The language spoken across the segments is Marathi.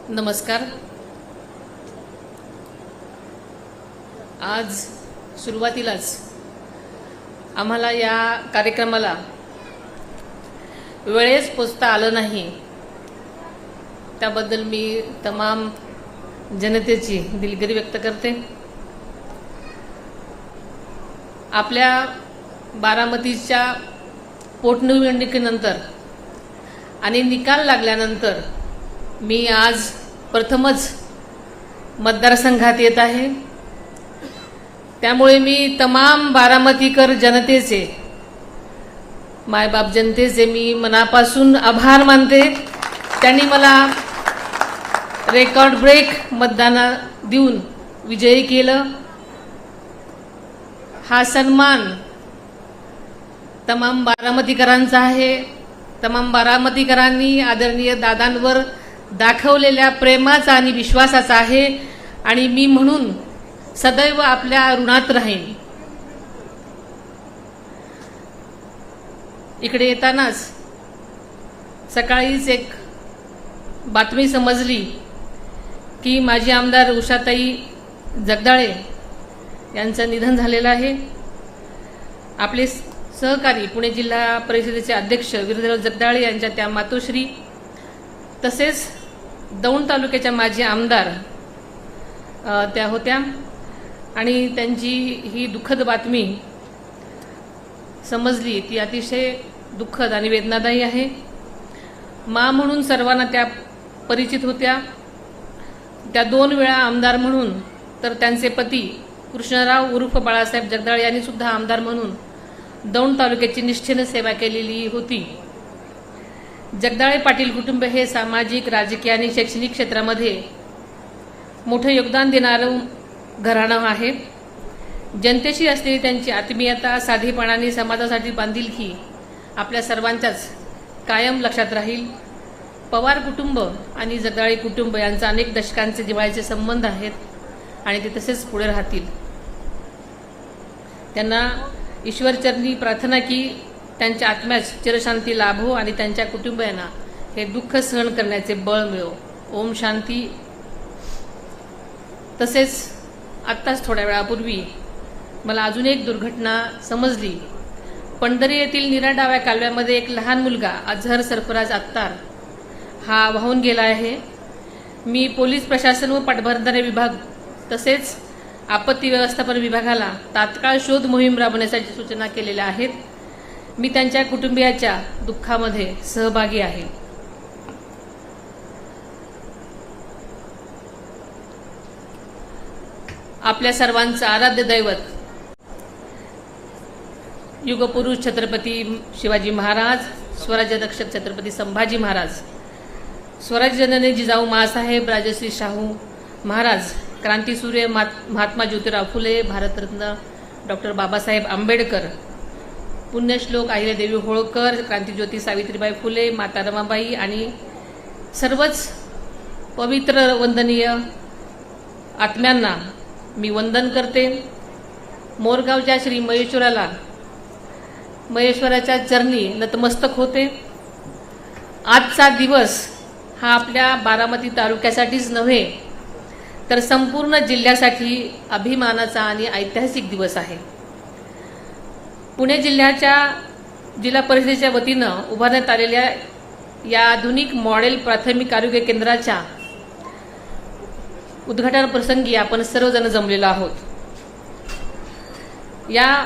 नमस्कार। आज सुरुवातीलाच आम्हाला या कार्यक्रमाला वेळेस पोचता आलं नाही, त्याबद्दल मी तमाम जनतेची दिलगिरी व्यक्त करते। आपल्या बारामतीच्या पोटनिवडणुकीनंतर आणि निकाल लागल्यानंतर मी आज प्रथमच मतदारसंघात येत आहे। त्यामुळे मी तमाम बारामतीकर जनतेचे, मायबाप जनतेचे मी मनापासून आभार मानते। त्यांनी मला रेकॉर्ड ब्रेक मतदान देऊन विजयी केलं। हा सन्मान तमाम बारामतीकरांचा आहे। तमाम बारामतीकरांनी आदरणीय दादांवर दाखवलेल्या प्रेमाचा आणि विश्वासाचा आहे आणि मी म्हणून सदैव आपल्या ऋणात राहीन। इकडे येतानाच सकाळीच एक बातमी समजली की माजी आमदार उषाताई जगदाळे यांचं निधन झालेलं आहे। आपले सहकारी पुणे जिल्हा परिषदेचे अध्यक्ष वीरदेव जगदाळे यांच्या त्या मातोश्री, तसेच दौंड तालुक्याच्या माजी आमदार त्या होत्या आणि त्यांची ही दुःखद बातमी समजली ती अतिशय दुःखद आणि वेदनादायी आहे। मा म्हणून सर्वांना त्या परिचित होत्या। त्या 2 वेळा आमदार म्हणून, तर त्यांचे पती कृष्णराव उर्फ बाळासाहेब जगदाळे यांनी सुद्धा आमदार म्हणून दौंड तालुक्याची निष्ठेने सेवा केलेली होती। जगदाळे पाटील कुटुंब हे सामाजिक, राजकीय आणि शैक्षणिक क्षेत्रामध्ये मोठे योगदान देणारं घराणं आहे। जनतेशी असलेली त्यांची आत्मीयता, साधेपणाने समाजासाठी बांधिलकी आपल्या सर्वांच्याच कायम लक्षात राहील। पवार कुटुंब आणि जगदाळे कुटुंब यांचा अनेक दशकांचे जिव्हाळ्याचे संबंध आहेत आणि ते तसेच पुढे राहतील। त्यांना ईश्वरचरणी प्रार्थना की त्यांच्या आत्म्यास चिरशांती लाभो आणि त्यांच्या कुटुंबियांना हे दुःख सहन करण्याचे बळ मिळो। ओम शांती। तसेच आत्ताच थोड्या वेळापूर्वी मला अजून एक दुर्घटना समजली। पंढरी येथील नीरा डाव्या कालव्यामध्ये एक लहान मुलगा अझहर सरफराज अत्तार हा वाहून गेला आहे। मी पोलीस प्रशासन व पाटबंधारे विभाग तसेच आपत्ती व्यवस्थापन विभागाला तात्काळ शोध मोहीम राबवण्यासाठी सूचना केलेल्या आहेत। मी त्यांच्या कुटुंबियाच्या दुःखामध्ये सहभागी आहे। आपल्या सर्वांचं आराध्य दैवत युगपुरुष छत्रपती शिवाजी महाराज, स्वराज्य रक्षक छत्रपती संभाजी महाराज, स्वराज्य जननी जिजाऊ माँसाहेब राजश्री शाहू महाराज, क्रांतीसूर्य महात्मा ज्योतिराव फुले, भारतरत्न डॉक्टर बाबासाहेब आंबेडकर, पुण्यश्लोक अहिल्यादेवी होळकर, क्रांतीज्योती सावित्रीबाई फुले, माता रमाबाई आणि सर्वच पवित्र वंदनीय आत्म्यांना मी वंदन करते। मोरगावच्या श्री महेश्वराच्या चरणी नतमस्तक होते। आजचा दिवस हा आपल्या बारामती तालुक्यासाठीच नव्हे तर संपूर्ण जिल्ह्यासाठी अभिमानाचा आणि ऐतिहासिक दिवस आहे। पुणे जिल्ह्याच्या जिल्हा परिषदेच्या वतीनं उभारण्यात आलेल्या या आधुनिक मॉडेल प्राथमिक आरोग्य केंद्राच्या उद्घाटन प्रसंगी आपण सर्वजण जमलेलो आहोत। या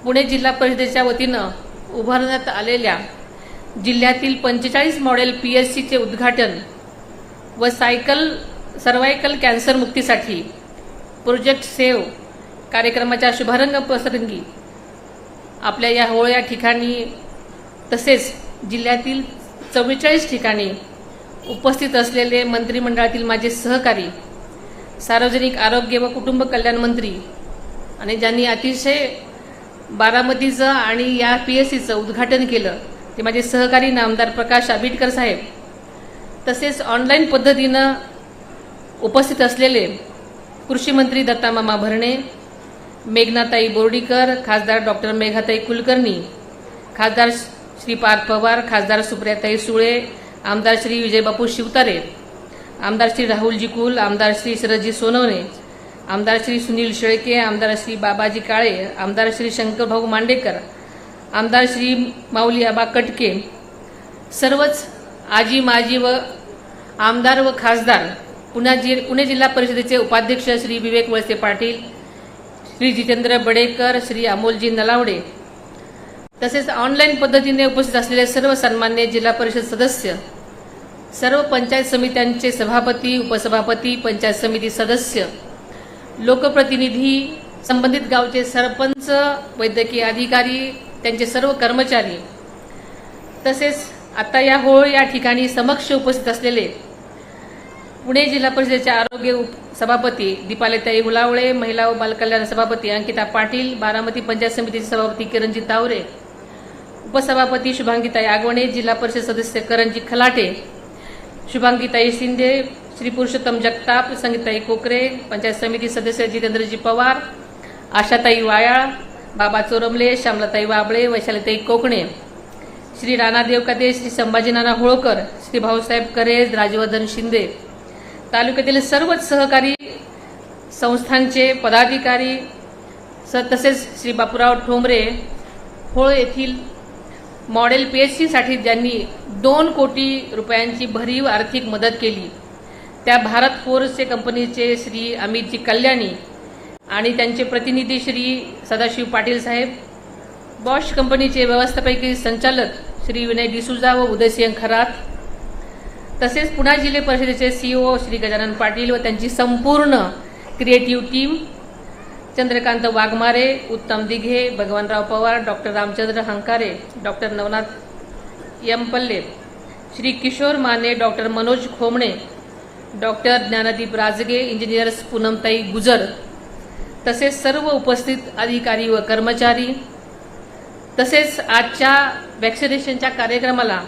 पुणे जिल्हा परिषदेच्या वतीनं उभारण्यात आलेल्या जिल्ह्यातील 45 मॉडेल PSCचे उद्घाटन व सर्वायकल कॅन्सर मुक्तीसाठी प्रोजेक्ट सेव्ह कार्यक्रमाच्या शुभारंभ प्रसंगी आपल्या या होळ्या ठिकाणी तसेच जिल्ह्यातील 44 ठिकाणी उपस्थित असलेले मंत्रिमंडळातील माझे सहकारी, सार्वजनिक आरोग्य व कुटुंब कल्याण मंत्री आणि ज्यांनी अतिशय बारामतीचं आणि या PSCचं उद्घाटन केलं ते माझे सहकारी नामदार प्रकाश आंबेडकर साहेब, तसेच ऑनलाईन पद्धतीनं उपस्थित असलेले कृषी मंत्री दत्तामामा भरणे, मेघनाताई बोर्डीकर, खासदार डॉक्टर मेघाताई कुलकर्णी, खासदार श्री पार्थ पवार, खासदार सुप्रियाताई सुळे, आमदार श्री विजयबापू शिवतारे, आमदार श्री राहुलजी कुल, आमदार श्री शरदजी सोनवणे, आमदार श्री सुनील शेळके, आमदार श्री बाबाजी काळे, आमदार श्री शंकरभाऊ मांडेकर, आमदार श्री माऊली आबा कटके, सर्वच आजी माजी व आमदार व खासदार, पुणे जिल्हा परिषदेचे उपाध्यक्ष श्री विवेक वळसे पाटील, श्री जितेंद्र बडेकर, श्री अमोलजी नलावडे, तसेच ऑनलाईन पद्धतीने उपस्थित असलेले सर्व सन्मान्य जिल्हा परिषद सदस्य, सर्व पंचायत समित्यांचे सभापती, उपसभापती, पंचायत समिती सदस्य, लोकप्रतिनिधी, संबंधित गावचे सरपंच, वैद्यकीय अधिकारी, त्यांचे सर्व कर्मचारी, तसेच आता या ठिकाणी समक्ष उपस्थित असलेले पुणे जिल्हा परिषदेच्या आरोग्य सभापती दीपालीताई उलावळे, महिला व बालकल्याण सभापती अंकिता पाटील, बारामती पंचायत समितीचे सभापती किरणजी तावरे, उपसभापती शुभांगीताई आगवणे, जिल्हा परिषद सदस्य करणजी खलाटे, शुभांगीताई शिंदे, श्री पुरुषोत्तम जगताप, संगीताई कोकरे, पंचायत समिती सदस्य जितेंद्रजी पवार, आशाताई वायाळ, बाबा चोरमले, श्यामलाताई वाबळे, वैशालीताई कोकणे, श्री राणा देवकाते, श्री संभाजी नाना होळकर, श्री भाऊसाहेब करेज, राजवर्धन शिंदे, तालुक्यातील सर्वच सहकारी संस्थांचे पदाधिकारी, तसेच श्री बापूराव ठोंबरे होळ येथील मॉडेल PHC साठी ज्यांनी 2 कोटी रुपयांची भरीव आर्थिक मदत केली, त्या भारत फोर्सचे कंपनीचे श्री अमितजी कल्याणी आणि त्यांचे प्रतिनिधी श्री सदाशिव पाटील साहेब, बॉश कंपनीचे व्यवस्थापकीय संचालक श्री विनय डिसूजा व उदयसिंह खरात, तसेच पुणे जिल्हा परिषदेचे CEO श्री गजानन पाटील व त्यांची संपूर्ण creative team, Chandrakant Waghmare, Uttam Dighe, Bhagwanrao Pawar, doctor Ramchandra Hankare, doctor Navnath M Palle, Shri Kishor Mane, doctor Manoj Khomane, doctor Dnyandeep Rajge, engineers पूनमताई गुजर, तसेच सर्व उपस्थित अधिकारी व कर्मचारी, तसेच आजच्या वॅक्सिनेशनच्या कार्यक्रमाला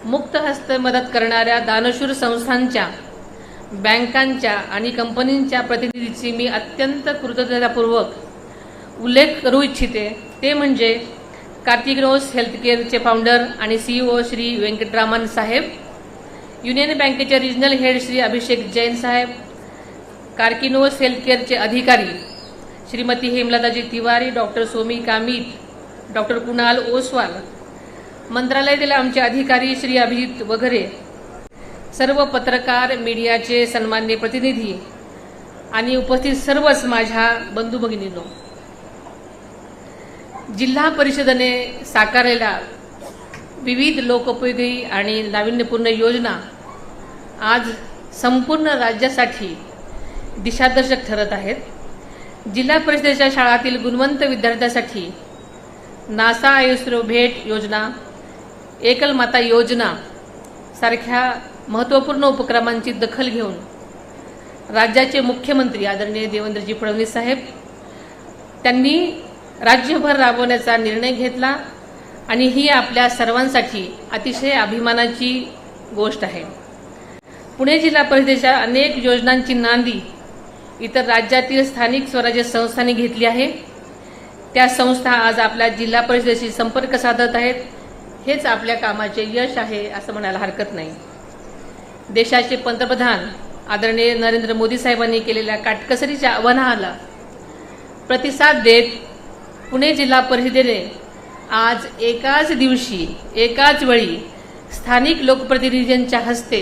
मुक्त हस्त मदत करणाऱ्या दानशूर संस्थांच्या, बँकांच्या आणि कंपनींच्या प्रतिनिधींची मी अत्यंत कृतज्ञतापूर्वक उल्लेख करू इच्छिते. ते म्हणजे कार्तिकनोस हेल्थकेअरचे फाउंडर आणि CEO श्री वेंकटरामन साहेब, युनियन बँकेचे रिजनल हेड श्री अभिषेक जैन साहेब, कार्किनोस हेल्थकेअरचे अधिकारी श्रीमती हेमलताजी तिवारी, डॉक्टर सोमी कामित, डॉक्टर कुणाल ओसवाल, मंत्रालयातील आमचे अधिकारी श्री अभिजित वगैरे, सर्व पत्रकार, मीडियाचे सन्मान्य प्रतिनिधी आणि उपस्थित सर्वच माझ्या बंधू भगिनींनो, जिल्हा परिषदेने साकारलेल्या विविध लोकोपयोगी आणि नाविन्यपूर्ण योजना आज संपूर्ण राज्यासाठी दिशादर्शक ठरत आहेत. जिल्हा परिषदेच्या शाळातील गुणवंत विद्यार्थ्यांसाठी नासा इस्रो भेट योजना, एकल माता योजना सारख्या महत्त्वपूर्ण उपक्रमांची दखल घेऊन राज्याचे मुख्यमंत्री आदरणीय देवेंद्रजी फडणवीस साहेब त्यांनी राज्यभर राबवण्याचा निर्णय घेतला आणि ही आपल्या सर्वांसाठी अतिशय अभिमानाची गोष्ट आहे. पुणे जिल्हा परिषदेच्या अनेक योजनांची नांदी इतर राज्यातील स्थानिक स्वराज्य संस्थांनी घेतली आहे. त्या संस्था आज आपल्या जिल्हा परिषदेशी संपर्क साधत आहेत. हेच आपल्या कामाचे यश आहे असं म्हणायला हरकत नाही. देशाचे पंतप्रधान आदरणीय नरेंद्र मोदी साहेबांनी केलेल्या काटकसरीच्या आव्हानाला प्रतिसाद देत पुणे जिल्हा परिषदेने आज एकाच दिवशी एकाच वेळी स्थानिक लोकप्रतिनिधींच्या हस्ते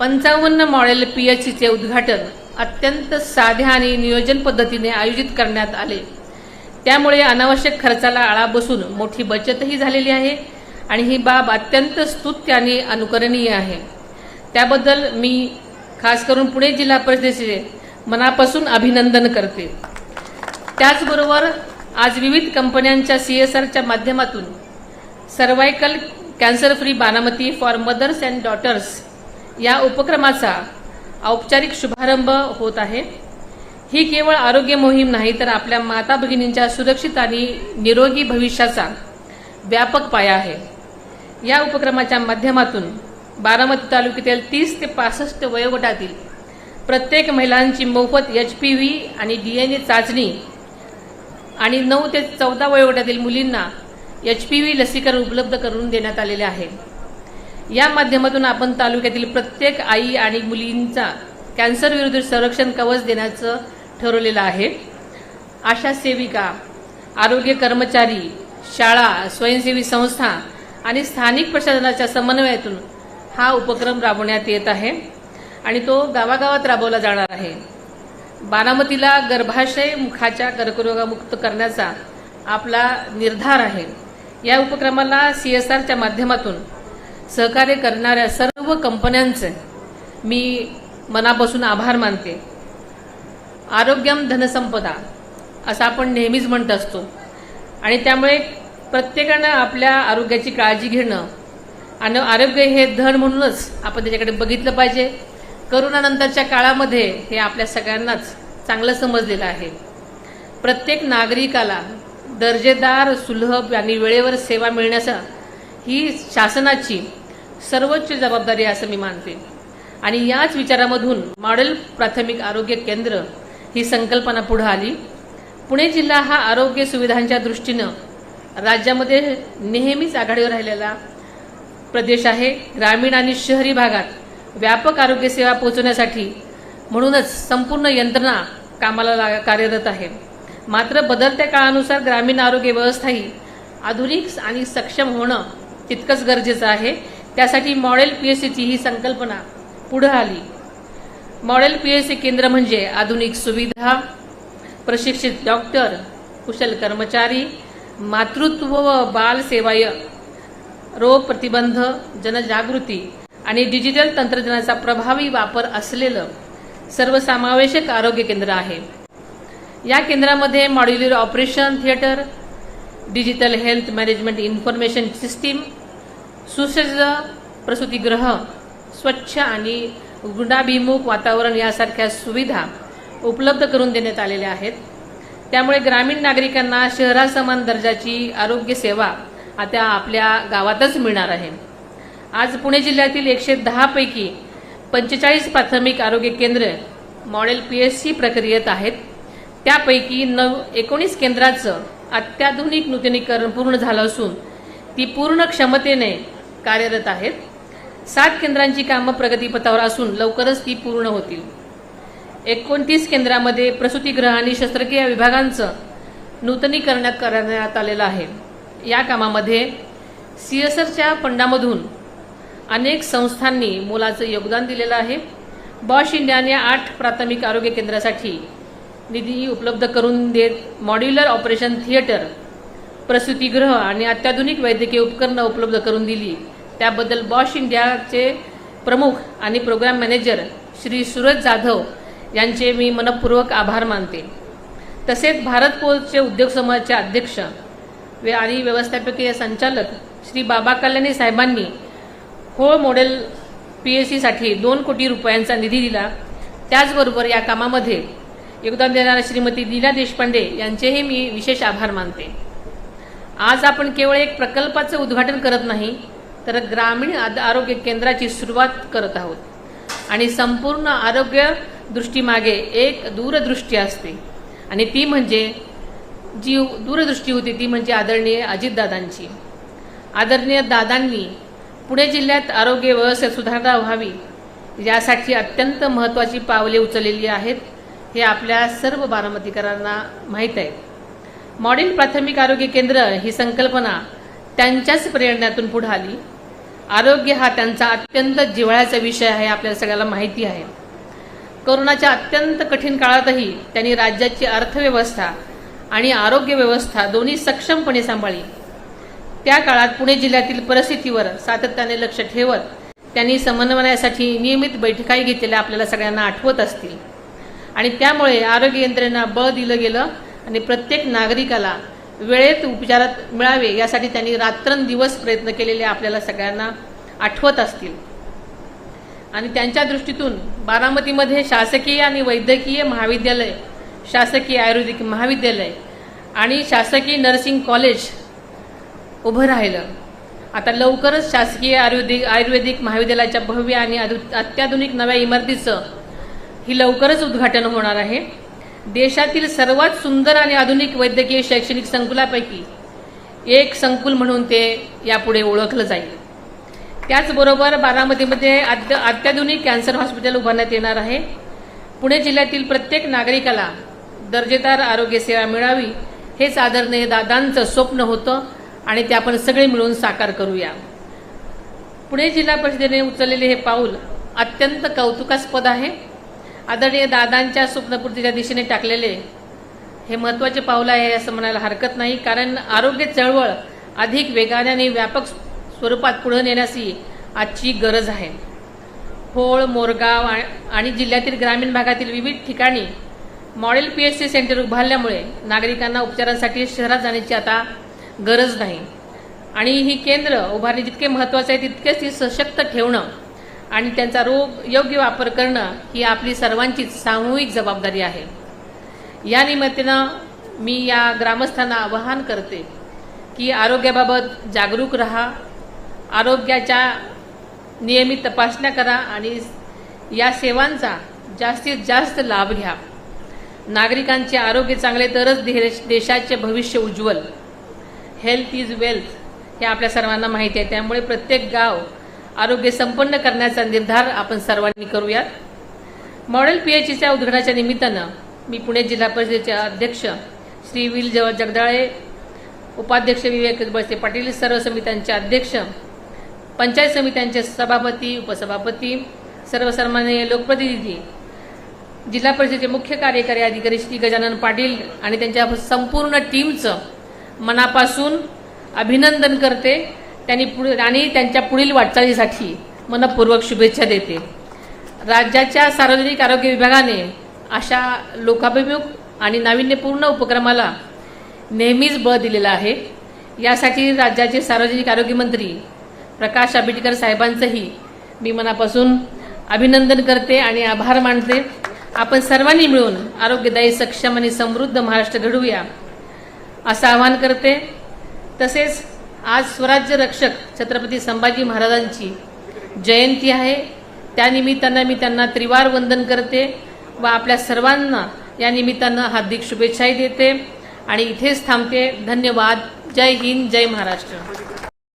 55 मॉडेल PHCचे उद्घाटन अत्यंत साध्या आणि नियोजन पद्धतीने आयोजित करण्यात आले. त्यामुळे अनावश्यक खर्चाला आळा बसून मोठी बचतही झालेली आहे आणि ही बाब अत्यंत स्तुत्य आणि अनुकरणीय आहे. त्याबद्दल मी खास करून पुणे जिल्हा परिषदेचे मनापासून अभिनंदन करते. त्याचबरोबर आज विविध कंपन्यांच्या CSRच्या माध्यमातून cervical cancer free Baramati for mothers and daughters या उपक्रमाचा औपचारिक शुभारंभ होत आहे. ही केवळ आरोग्य मोहीम नाही तर आपल्या माता भगिनींच्या सुरक्षित आणि निरोगी भविष्याचा व्यापक पाया आहे. या उपक्रमाच्या माध्यमातून बारामती तालुक्यातील 30 ते 65 वयोगटातील प्रत्येक महिलांची मोफत HPV आणि DNA चाचणी आणि 9 ते 14 वयोगटातील मुलींना HPV लसीकरण उपलब्ध करून देण्यात आलेले आहे. या माध्यमातून आपण तालुक्यातील प्रत्येक आई आणि मुलींचा कॅन्सर विरुद्ध संरक्षण कवच देण्याचं ठरवलेलं आहे। आशा सेविका, आरोग्य कर्मचारी, शाळा, स्वयंसेवी संस्था आणि स्थानिक प्रशासनाच्या समन्वयातून हा उपक्रम राबवण्यात येत आहे आणि तो गावागावात राबवला जाणार आहे। बारामतीला गर्भाशय मुखाच्या कर्करोगमुक्त करण्याचा आपला निर्धार आहे। या उपक्रमाला CSRच्या माध्यमातून सहकार्य करणाऱ्या सर्व कंपन्यांचे मी मनापासून आभार मानते। आरोग्यम धनसंपदा असं आपण नेहमीच म्हणत असतो आणि त्यामुळे प्रत्येकानं आपल्या आरोग्याची काळजी घेणं आणि आरोग्य हे धन म्हणूनच आपण त्याच्याकडे बघितलं पाहिजे। करोनानंतरच्या काळामध्ये हे आपल्या सगळ्यांनाच चांगलं समजलेलं आहे। प्रत्येक नागरिकाला दर्जेदार, सुलभ आणि वेळेवर सेवा मिळण्याचा ही शासनाची सर्वोच्च जबाबदारी आहे असं मी मानते आणि याच विचारामधून मॉडेल प्राथमिक आरोग्य केंद्र ही संकल्पना पुढे आली। पुणे जिल्हा हा आरोग्य सुविधांच्या दृष्टीनं राज्यामध्ये नेहमीच आघाडीवर राहिलेला प्रदेश आहे। ग्रामीण आणि शहरी भागात व्यापक आरोग्य सेवा पोहोचवण्यासाठी म्हणूनच संपूर्ण यंत्रणा कामाला कार्यरत आहे। मात्र बदलत्या काळानुसार ग्रामीण आरोग्य व्यवस्थाही आधुनिक आणि सक्षम होणं तितकंच गरजेचं आहे। त्यासाठी मॉडेल PSCची ही संकल्पना पुढे आली। मॉडेल PSC केंद्र म्हणजे आधुनिक सुविधा, प्रशिक्षित डॉक्टर, कुशल कर्मचारी, मातृत्व व बाल सेवाय, रोग प्रतिबंध, जनजागृती आणि डिजिटल तंत्रज्ञानाचा प्रभावी वापर असलेलं सर्वसमावेशक आरोग्य केंद्र आहे। या केंद्रामध्ये modular operation theatre, digital health management information system, सुसज्ज प्रसूतिगृह, स्वच्छ आणि गुणाभिमुख वातावरण यासारख्या सुविधा उपलब्ध करून देण्यात आलेल्या आहेत। त्यामुळे ग्रामीण नागरिकांना शहरासमान दर्जाची आरोग्य सेवा आता आपल्या गावातच मिळणार आहे। आज पुणे जिल्ह्यातील 110 पैकी 45 प्राथमिक आरोग्य केंद्र मॉडेल PSC प्रक्रियेत आहेत। त्यापैकी 19 केंद्राचं अत्याधुनिक नूतनीकरण पूर्ण झालं असून ती पूर्ण क्षमतेने कार्यरत आहेत। 7 केंद्रांची कामं प्रगतीपथावर असून लवकरच ती पूर्ण होतील। 29 केंद्रामध्ये प्रसूतिगृह आणि शस्त्रक्रिया विभागांचं नूतनीकरण करण्यात आलेलं आहे। या कामामध्ये CSRच्या फंडामधून अनेक संस्थांनी मोलाचं योगदान दिलेलं आहे। बॉश इंडियाने 8 प्राथमिक आरोग्य केंद्रासाठी निधी उपलब्ध करून देत मॉड्युलर ऑपरेशन थिएटर, प्रसूतिगृह आणि अत्याधुनिक वैद्यकीय उपकरणं उपलब्ध करून दिली। त्याबद्दल बॉश इंडियाचे प्रमुख आणि प्रोग्राम मॅनेजर श्री सूरज जाधव यांचे मी मनपूर्वक आभार मानते। तसेच भारत पोर्टचे उद्योग समूहाचे अध्यक्ष आणि व्यवस्थापकीय संचालक श्री बाबा कल्याणी साहेबांनी होळ मॉडेल PSCसाठी 2 कोटी रुपयांचा निधी दिला। त्याचबरोबर या कामामध्ये योगदान देणाऱ्या श्रीमती लीला देशपांडे यांचेही मी विशेष आभार मानते। आज आपण केवळ एक प्रकल्पाचं उद्घाटन करत नाही तर ग्रामीण आरोग्य केंद्राची सुरुवात करत आहोत आणि संपूर्ण आरोग्य दृष्टीमागे एक दूरदृष्टी असते आणि ती म्हणजे जी दूरदृष्टी होती ती म्हणजे आदरणीय अजितदादांची। आदरणीय दादांनी पुणे जिल्ह्यात आरोग्य व्यवस्थेत सुधारणा व्हावी यासाठी अत्यंत महत्त्वाची पावले उचललेली आहेत हे आपल्या सर्व बारामतीकरांना माहीत आहे। मॉडेल प्राथमिक आरोग्य केंद्र ही संकल्पना त्यांच्याच प्रेरणेतून पुढे आली। आरोग्य हा त्यांचा अत्यंत जिव्हाळ्याचा विषय आहे, आपल्याला सगळ्याला माहिती आहे। कोरोनाच्या अत्यंत कठीण काळातही त्यांनी राज्याची अर्थव्यवस्था आणि आरोग्य व्यवस्था दोन्ही सक्षमपणे सांभाळली। त्या काळात पुणे जिल्ह्यातील परिस्थितीवर सातत्याने लक्ष ठेवत त्यांनी समन्वयासाठी नियमित बैठकाही घेतलेल्या आपल्याला सगळ्यांना आठवत असतील आणि त्यामुळे आरोग्य यंत्रणेला बळ दिलं गेलं आणि प्रत्येक नागरिकाला वेळेत उपचारात मिळावे यासाठी त्यांनी रात्रंदिवस प्रयत्न केलेले आपल्याला सगळ्यांना आठवत असतील। आणि त्यांच्या दृष्टीतून बारामतीमध्ये शासकीय आणि वैद्यकीय महाविद्यालय, शासकीय आयुर्वेदिक महाविद्यालय आणि शासकीय नर्सिंग कॉलेज उभं राहिलं। आता लवकरच शासकीय आयुर्वेदिक महाविद्यालयाच्या भव्य आणि अत्याधुनिक नव्या इमारतीचं ही लवकरच उद्घाटन होणार आहे। देशातील सर्वात सुंदर आणि आधुनिक वैद्यकीय शैक्षणिक संकुलापैकी एक संकुल म्हणून ते यापुढे ओळखलं जाईल। त्याचबरोबर बारामतीमध्ये अत्याधुनिक कॅन्सर हॉस्पिटल उभारण्यात येणार आहे. पुणे जिल्ह्यातील प्रत्येक नागरिकाला दर्जेदार आरोग्य सेवा मिळावी हेच आदरणीय दादांचं स्वप्न होतं आणि ते आपण सगळे मिळून साकार करूया. पुणे जिल्हा परिषदेने उचललेले हे पाऊल अत्यंत कौतुकास्पद आहे. आदरणीय दादांच्या स्वप्नपूर्तीच्या दिशेने टाकलेले हे महत्त्वाचे पाऊल आहे असं म्हणायला हरकत नाही, कारण आरोग्य चळवळ अधिक वेगाने आणि व्यापक स्वरूपात पुढे नेण्याची आजची गरज आहे. होळ, मोरगाव आणि जिल्ह्यातील ग्रामीण भागातील विविध ठिकाणी मॉडेल PHC सेंटर उभारल्यामुळे नागरिकांना उपचारांसाठी शहरात जाण्याची आता गरज नाही. आणि ही केंद्र उभारणी जितके महत्त्वाचे आहे तितकेच ती सशक्त ठेवणं आणि त्यांचा योग्य वापर करणं ही आपली सर्वांचीच सामूहिक जबाबदारी आहे. या निमित्तानं मी या ग्रामस्थांना आवाहन करते की आरोग्याबाबत जागरूक रहा, आरोग्याच्या नियमित तपासण्या करा आणि या सेवांचा जास्तीत जास्त लाभ घ्या. नागरिकांचे आरोग्य चांगले तरच देशाचे भविष्य उज्ज्वल. हेल्थ इज वेल्थ हे आपल्या सर्वांना माहिती आहे. त्यामुळे प्रत्येक गाव आरोग्य संपन्न करण्याचा निर्धार आपण सर्वांनी करूयात. मॉडेल PHCच्या उद्घाटनाच्या निमित्तानं मी पुणे जिल्हा परिषदेचे अध्यक्ष श्री विल जगदाळे, उपाध्यक्ष विवेक बळसे पाटील, सर्व समित्यांचे अध्यक्ष, पंचायत समित्यांचे सभापती, उपसभापती, सर्व सन्माननीय लोकप्रतिनिधी, जिल्हा परिषदेचे मुख्य कार्यकारी अधिकारी श्री गजानन पाटील आणि त्यांच्या संपूर्ण टीमचं मनापासून अभिनंदन करते. आणि त्यांच्या पुढील वाटचालीसाठी मनपूर्वक शुभेच्छा देते. राज्याच्या सार्वजनिक आरोग्य विभागाने अशा लोकाभिमुख आणि नाविन्यपूर्ण उपक्रमाला नेहमीच बळ दिलेलं आहे. यासाठी राज्याचे सार्वजनिक आरोग्य मंत्री प्रकाश आंबेडकर साहेबांचंही मी मनापासून अभिनंदन करते आणि आभार मानते. आपण सर्वांनी मिळून आरोग्यदायी, सक्षम आणि समृद्ध महाराष्ट्र घडवूया असं आवाहन करते. तसेच आज स्वराज्य रक्षक छत्रपती संभाजी महाराजांची जयंती आहे. त्यानिमित्तानं मी त्यांना त्रिवार वंदन करते व आपल्या सर्वांना या निमित्तानं हार्दिक शुभेच्छाही देते आणि इथेच थांबते. धन्यवाद. जय हिंद, जय महाराष्ट्र.